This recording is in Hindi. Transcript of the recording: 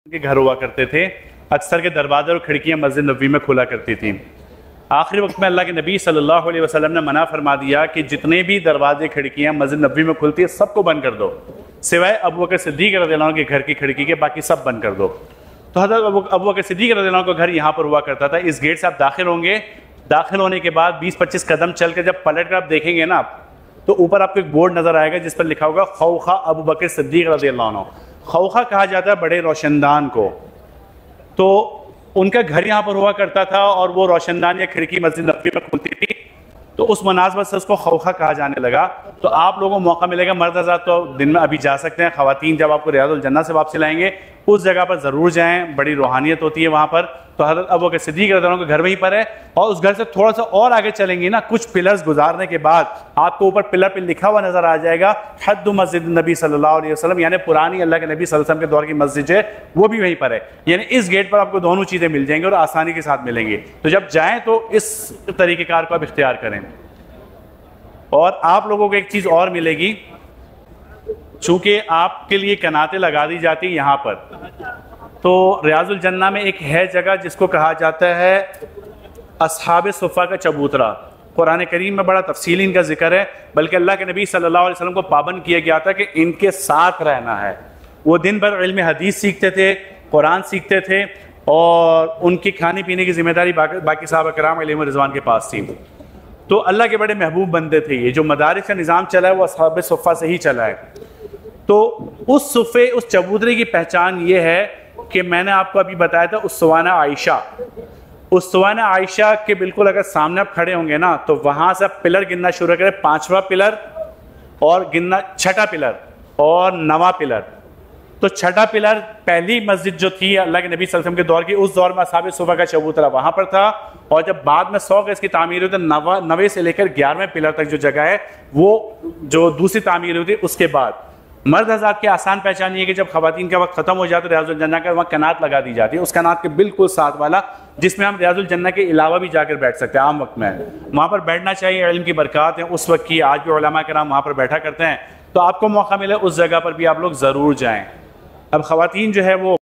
के घर हुआ करते थे। अक्सर के दरवाजे और खिड़कियां मस्जिद नबवी में खुला करती थी। आखिरी वक्त में अल्लाह के नबी सल्लल्लाहु अलैहि वसल्लम ने मना फरमा दिया कि जितने भी दरवाजे खिड़कियां मस्जिद नबवी में खुलती है सबको बंद कर दो, सिवाय अबू बकर सिद्दीक रज़ियल्लाहु अन्हु के घर की खिड़की के, बाकी सब बंद कर दो। तो हज़रत अबू बकर सिद्दीक रज़ियल्लाहु अन्हु का घर यहाँ पर हुआ करता था। इस गेट से आप दाखिल होंगे, दाखिल होने के बाद 20-25 कदम चल कर जब पलट कर आप देखेंगे ना, तो ऊपर आपको एक बोर्ड नजर आएगा जिस पर लिखा होगा खौखा अबू बकर सिद्दीक रज़ियल्लाहु अन्हु। खौखा कहा जाता है बड़े रोशनदान को। तो उनका घर यहाँ पर हुआ करता था और वो रोशनदान या खिड़की मस्जिद नबवी में खुलती थी, तो उस मुनासबत से उसको खौखा कहा जाने लगा। तो आप लोगों को मौका मिलेगा, मर्द हज़रात तो दिन में अभी जा सकते हैं, ख़वातीन जब आपको रियाजुल जन्नह से वापसी लाएंगे उस जगह पर ज़रूर जाएं, बड़ी रूहानियत होती है वहाँ पर। तो हज़रत अबू बकर सिद्दीक रज़ियल्लाहु अन्हु का घर वहीं पर है, और उस घर से थोड़ा सा और आगे चलेंगे ना, कुछ पिलर्स गुजारने के बाद आपको ऊपर पिलर पर लिखा हुआ नजर आ जाएगा हद्दु मस्जिद नबी सल्लल्लाहु अलैहि वसल्लम, यानी पुरानी अल्लाह के नबी सल्लल्लाहु अलैहि वसल्लम के दौर की मस्जिद है, वो भी वहीं पर है। यानी इस गेट पर आपको दोनों चीज़ें मिल जाएंगी और आसानी के साथ मिलेंगी। तो जब जाएँ तो इस तरीक़ेकार को आप इख्तियार करें। और आप लोगों को एक चीज़ और मिलेगी, चूँकि आपके लिए कनातें लगा दी जाती हैं यहाँ पर, तो रियाजुल जन्नह में एक है जगह जिसको कहा जाता है अस्हाबे सुफ़ा का चबूतरा। कुरान करीम में बड़ा तफसीली इनका जिक्र है, बल्कि अल्लाह के नबी सल्लल्लाहु अलैहि वसल्लम को पाबंद किया गया था कि इनके साथ रहना है। वो दिन भर इल्म हदीस सीखते थे, कुरान सीखते थे, और उनकी खाने पीने की जिम्मेदारी बाकी साहबा किराम अलैहिम रिज़वान के पास थी। तो अल्लाह के बड़े महबूब बंदे थे। ये जो मदारिस का निज़ाम चला है वो अस्हाबे सुफ़ा से ही चला है। तो उस सुफ़े, उस चबूतरे की पहचान ये है कि मैंने आपको अभी बताया था उस्वाना आयशा। उस्वाना आयशा के बिल्कुल अगर सामने आप खड़े होंगे ना, तो वहाँ से आप पिलर गिनना शुरू करें, 5वां पिलर और गिनना 6ठा पिलर और 9वां पिलर। तो 6ठा पिलर पहली मस्जिद जो थी अल्लाह के नबी सल्लल्लाहु अलैहि वसल्लम के दौर की, उस दौर में अस्हाबे सुफ़ा का चबूतरा वहाँ पर था। और जब बाद में 100 गज की तामीर हुई तो 9वें से लेकर 11वें पिलर तक जो जगह है वो जो दूसरी तामीर हुई थी उसके बाद। मर्द हज़रात की आसान पहचान ये है कि जब ख़वातीन का वक्त ख़त्म हो जाता है रियाजुल जन्नह का वहाँ कनात लगा दी जाती है, उस कनात के बिल्कुल साथ वाला, जिसमें हम रियाजुल जन्नह के अलावा भी जाकर बैठ सकते हैं। आम वक्त में वहाँ पर बैठना चाहिए, इल्म की बरक़ात है उस वक्त की। आज भी उलमा किराम वहाँ पर बैठा करते हैं, तो आपको मौका मिले उस जगह पर भी आप लोग ज़रूर जाएँ। अब ख़वातीन जो है वो